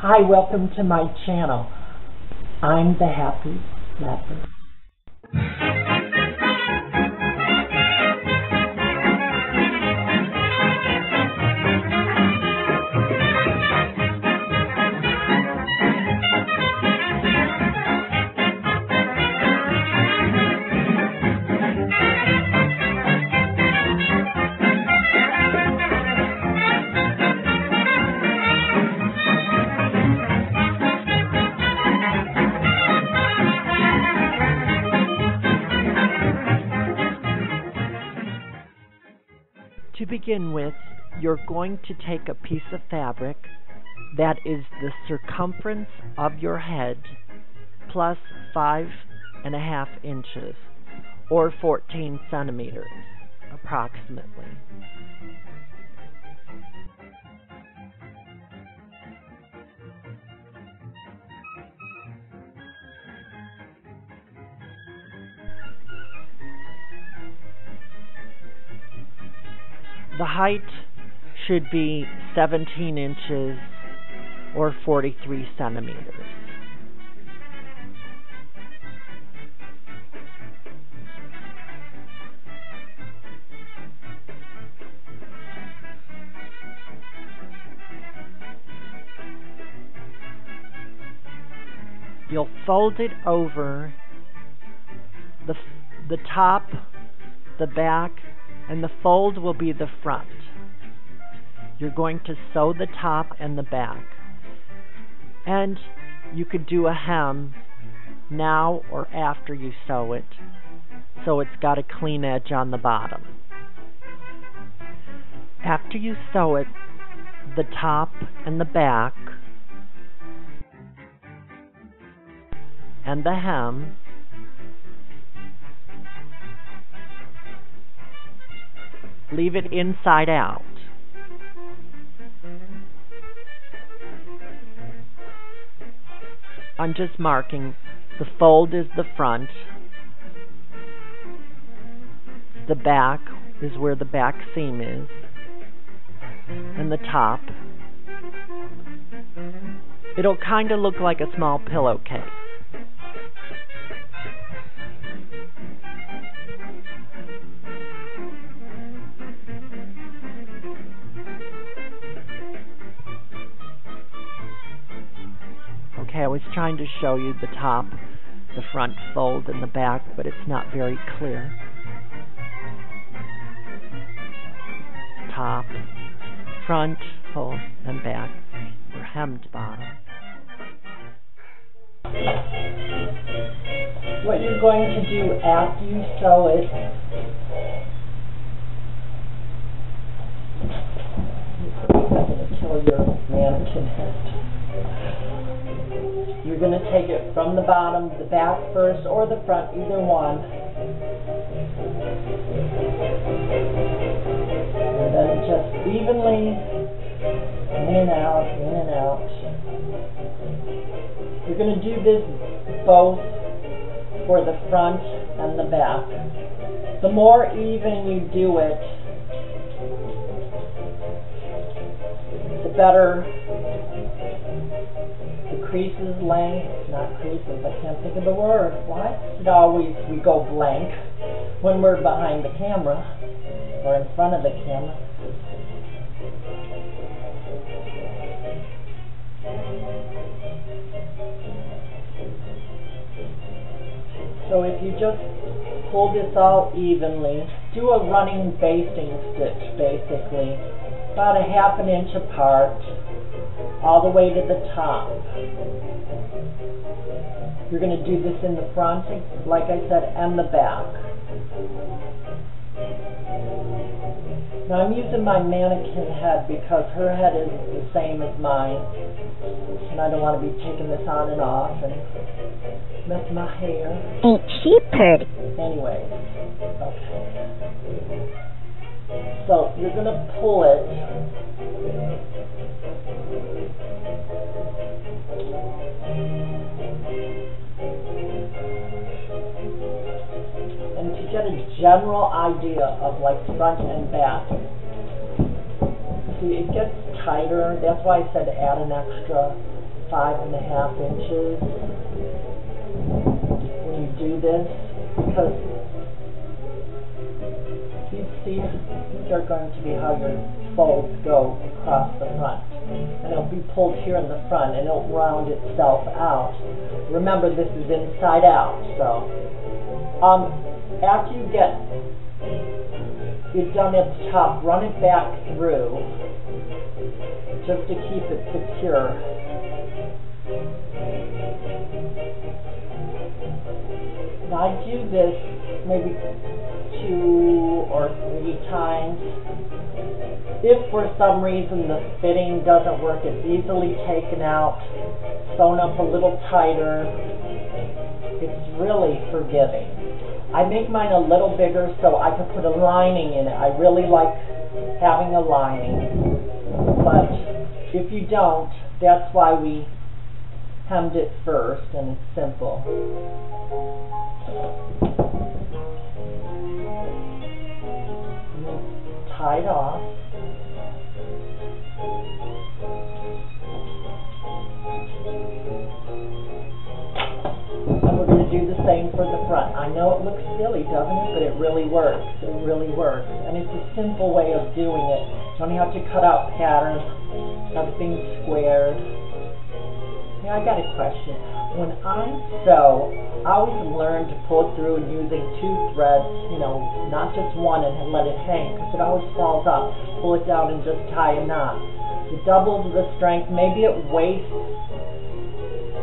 Hi, welcome to my channel. I'm the Happy Leopard. To begin with, you're going to take a piece of fabric that is the circumference of your head plus 5.5 inches, or 14 centimeters approximately. The height should be 17 inches or 43 centimeters. You'll fold it over the top, the back, and the fold will be the front. You're going to sew the top and the back. And you could do a hem now or after you sew it, so it's got a clean edge on the bottom. After you sew it, the top and the back, and the hem, leave it inside out. I'm just marking the fold is the front, the back is where the back seam is, and the top. It'll kind of look like a small pillowcase. Okay, I was trying to show you the top, the front fold, and the back, but it's not very clear. Top, front, fold, and back, or hemmed bottom. What you're going to do after you sew it, until your mannequin head. You're going to take it from the bottom, the back first, or the front, either one. And then just evenly, in and out, in and out. You're going to do this both for the front and the back. The more even you do it, the better creases, length, not creases, I can't think of the word. Why? It always, we go blank when we're behind the camera or in front of the camera. So if you just pull this all evenly, do a running basting stitch basically, about a ½ inch apart, all the way to the top. You're going to do this in the front, like I said, and the back. Now I'm using my mannequin head because her head is the same as mine, and I don't want to be taking this on and off and mess my hair. Ain't she pretty? Anyways, okay. So you're going to pull it. And to get a general idea of like front and back, see, it gets tighter. That's why I said add an extra 5.5 inches when you do this, because these are going to be how your folds go across the front. And it'll be pulled here in the front and it'll round itself out. Remember, this is inside out, so after you get it done at the top, run it back through just to keep it secure. Now I do this maybe 2 or 3 times. If for some reason the fitting doesn't work, it's easily taken out, sewn up a little tighter. It's really forgiving. I make mine a little bigger so I can put a lining in it. I really like having a lining, but if you don't, that's why we hemmed it first, and it's simple. Tie it off. And we're going to do the same for the front. I know it looks silly, doesn't it? But it really works. It really works. And it's a simple way of doing it. You don't have to cut out patterns. Everything's squared. Yeah, I got a question. When I sew, I always learn to pull through using 2 threads, you know, not just one, and let it hang, because it always falls off. Pull it down and just tie a knot. It doubles the strength. Maybe it wastes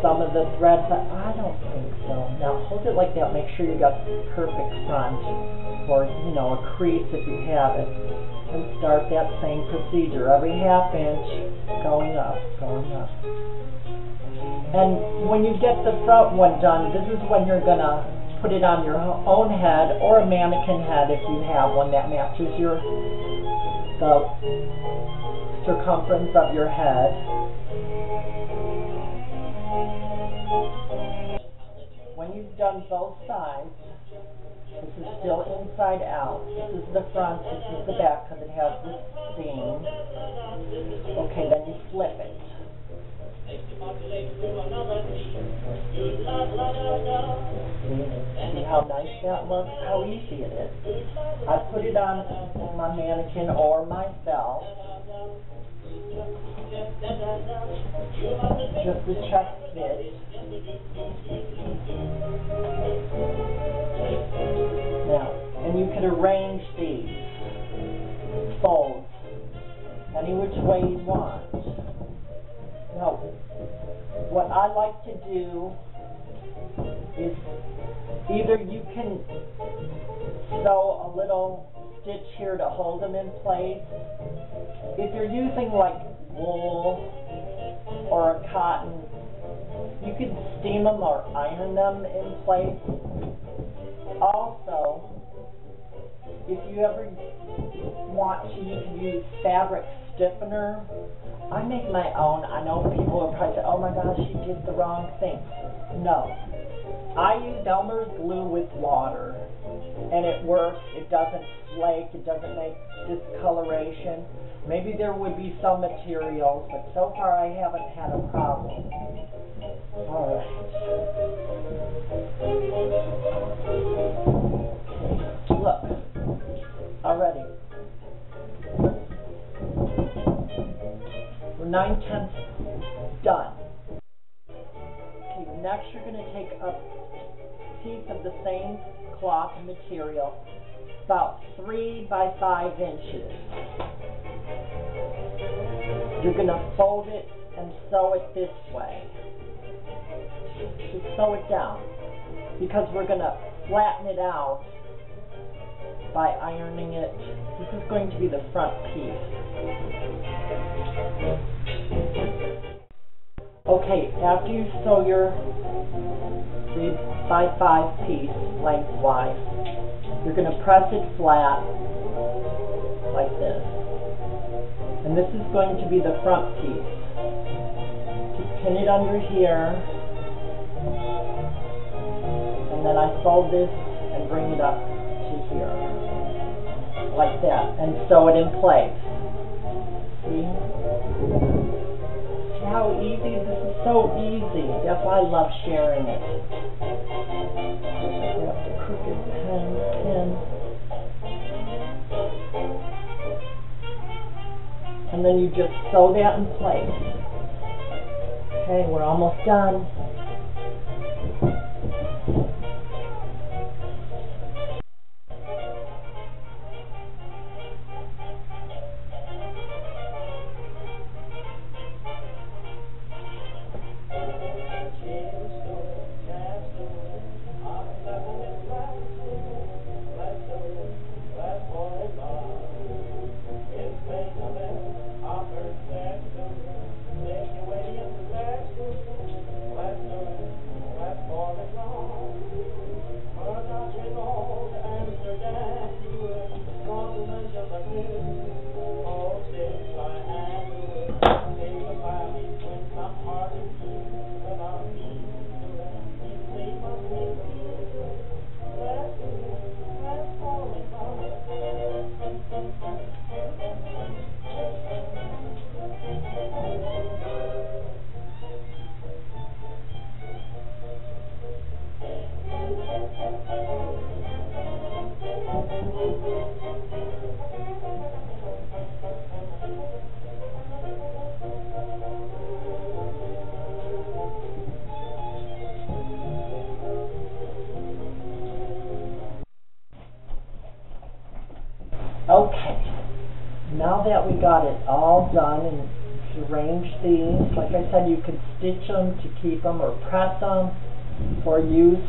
some of the thread, but I don't think so. Now hold it like that. Make sure you got perfect front, or you know, a crease if you have it, and start that same procedure. Every 1/2 inch going up, going up. And when you get the front one done, this is when you're gonna put it on your own head or a mannequin head if you have one that matches the circumference of your head. When you've done both sides, this is still inside out. This is the front, this is the back, because it has this seam. Okay, then you flip it. See how nice that looks? How easy it is. I put it on my mannequin or myself just to check fit. Now, and you can arrange these folds any which way you want. Now, what I like to do is either you can sew a little stitch here to hold them in place. If you're using like wool or a cotton, you can steam them or iron them in place. Also, if you ever want to, you can use fabric stiffener. I make my own. I know people will probably say, oh my gosh, she did the wrong thing. No. I use Elmer's glue with water, and it works. It doesn't flake. It doesn't make discoloration. Maybe there would be some materials, but so far I haven't had a problem. All right. Look. Already. We're 9/10 done. Okay, next you're going to take a piece of the same cloth material, about 3 by 5 inches. You're going to fold it and sew it this way. Just sew it down, because we're going to flatten it out by ironing it. This is going to be the front piece. Okay, after you sew your 3 by 5 piece lengthwise, you're going to press it flat like this. And this is going to be the front piece. Just pin it under here, and then I fold this and bring it up to here, like that, and sew it in place. See? how easy? This is so easy. That's why I love sharing it. Grab the crooked pin. And then you just sew that in place. Okay, we're almost done. Okay, now that we got it all done and arrange these, like I said, you could stitch them to keep them or press them or use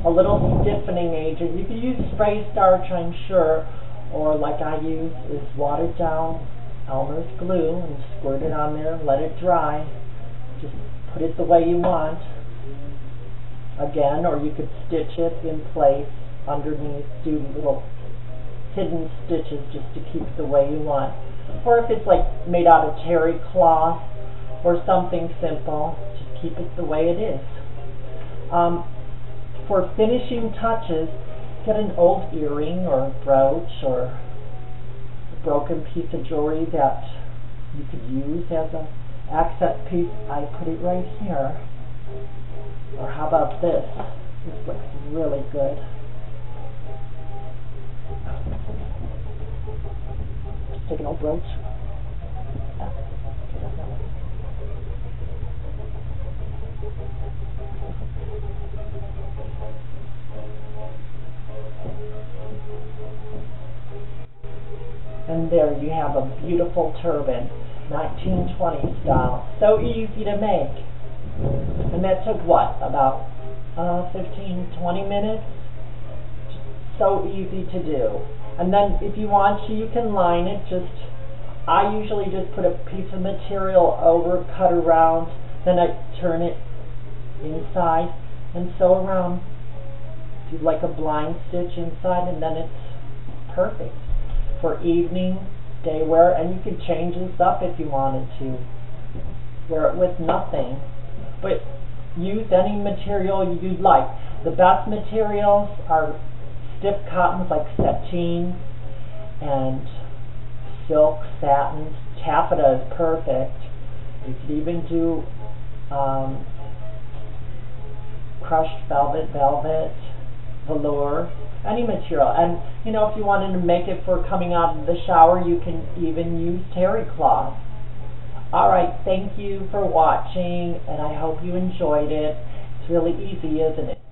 a little stiffening agent. You could use spray starch, I'm sure, or like I use is watered down Elmer's glue and squirt it on there and let it dry. Just put it the way you want. Again, or you could stitch it in place underneath, do little hidden stitches just to keep it the way you want. Or if it's like made out of terry cloth or something simple, just keep it the way it is. For finishing touches, get an old earring or brooch or a broken piece of jewelry that you could use as an accent piece. I put it right here. Or how about this? This looks really good. Just take an old brooch. And there you have a beautiful turban, 1920s style. So easy to make. And that took what, about 15-20 minutes? So easy to do. And then if you want to, you can line it. I usually just put a piece of material over, cut around, then I turn it inside and sew around. Do like a blind stitch inside, and then it's perfect for evening, day wear. And you could change this up if you wanted to. Wear it with nothing. But use any material you'd like. The best materials are stiff cottons like sateen and silk, satins. Taffeta is perfect. You could even do crushed velvet, velour, any material. And you know, if you wanted to make it for coming out of the shower, you can even use terry cloth. Alright, thank you for watching, and I hope you enjoyed it. It's really easy, isn't it?